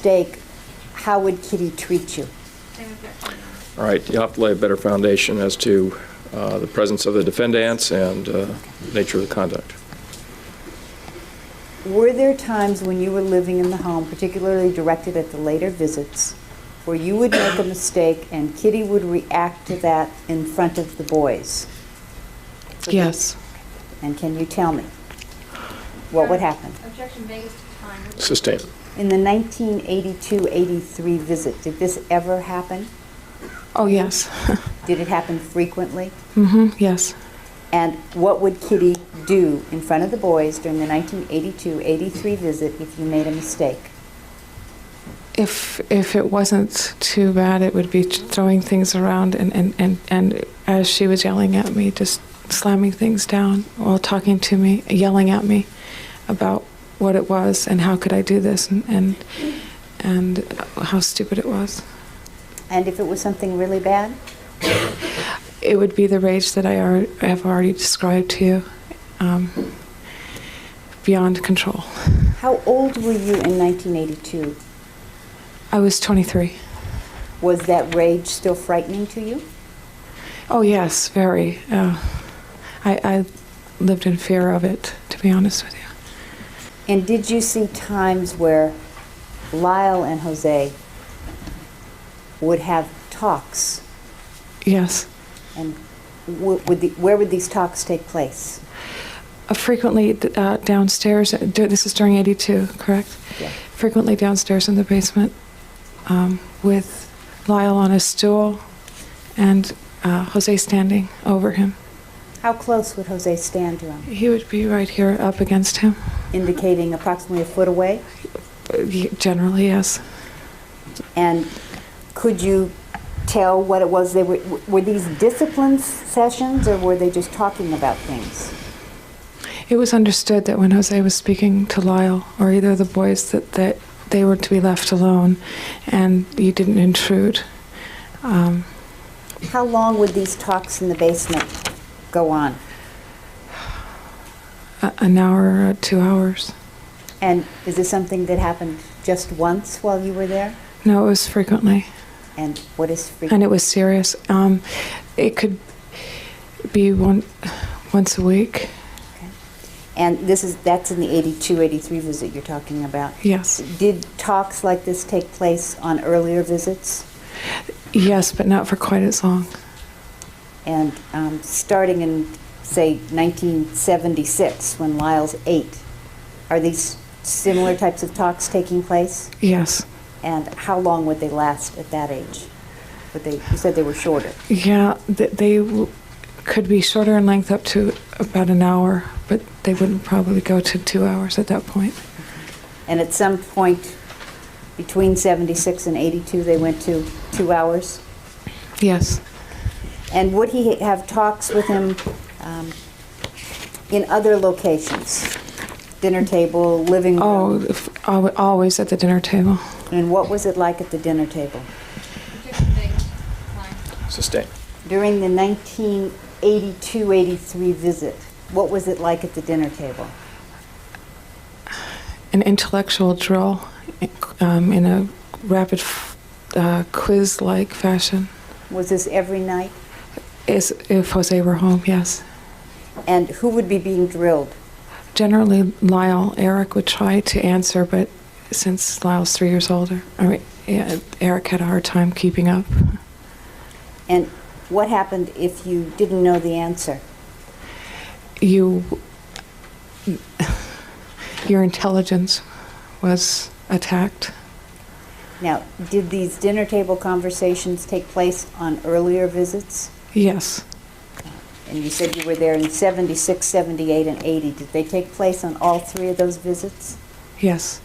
mistake, how would Kitty treat you? All right, you'll have to lay a better foundation as to the presence of the defendants and nature of the conduct. Were there times when you were living in the home, particularly directed at the later visits, where you would make a mistake and Kitty would react to that in front of the boys? Yes. And can you tell me what would happen? Objection Vegas to time. Sustained. In the 1982-83 visit, did this ever happen? Oh, yes. Did it happen frequently? Yes. And what would Kitty do in front of the boys during the 1982-83 visit if you made a mistake? If it wasn't too bad, it would be throwing things around and as she was yelling at me, just slamming things down while talking to me, yelling at me about what it was and how could I do this and how stupid it was. And if it was something really bad? It would be the rage that I have already described to you, beyond control. How old were you in 1982? I was 23. Was that rage still frightening to you? Oh yes, very. I lived in fear of it, to be honest with you. And did you see times where Lyle and Jose would have talks? Yes. And where would these talks take place? Frequently downstairs. This is during '82, correct? Yeah. Frequently downstairs in the basement with Lyle on a stool and Jose standing over him. How close would Jose stand to him? He would be right here up against him. Indicating approximately a foot away? Generally, yes. And could you tell what it was they were these discipline sessions, or were they just talking about things? It was understood that when Jose was speaking to Lyle or either of the boys that they were to be left alone and you didn't intrude. How long would these talks in the basement go on? An hour or 2 hours. And is this something that happened just once while you were there? No, it was frequently. And what is frequent? And it was serious. It could be once a week. Okay. And that's in the 82-83 visit you're talking about? Yes. Did talks like this take place on earlier visits? Yes, but not for quite as long. And starting in, say, 1976, when Lyle's 8, are these similar types of talks taking place? Yes. And how long would they last at that age? You said they were shorter. Yeah, they could be shorter in length up to about an hour, but they wouldn't probably go to 2 hours at that point. And at some point between 76 and 82, they went to 2 hours? Yes. And would he have talks with him in other locations? Dinner table, living room? Oh, always at the dinner table. And what was it like at the dinner table? Objection Vegas to time. Sustained. During the 1982-83 visit, what was it like at the dinner table? An intellectual drill in a rapid quiz-like fashion. Was this every night? If Jose were home, yes. And who would be being drilled? Generally, Lyle. Eric would try to answer, but since Lyle's 3 years older, Eric had a hard time keeping up. And what happened if you didn't know the answer? Your intelligence was attacked. Now, did these dinner table conversations take place on earlier visits? Yes. And you said you were there in 76, 78, and 80. Did they take place on all 3 of those visits? Yes.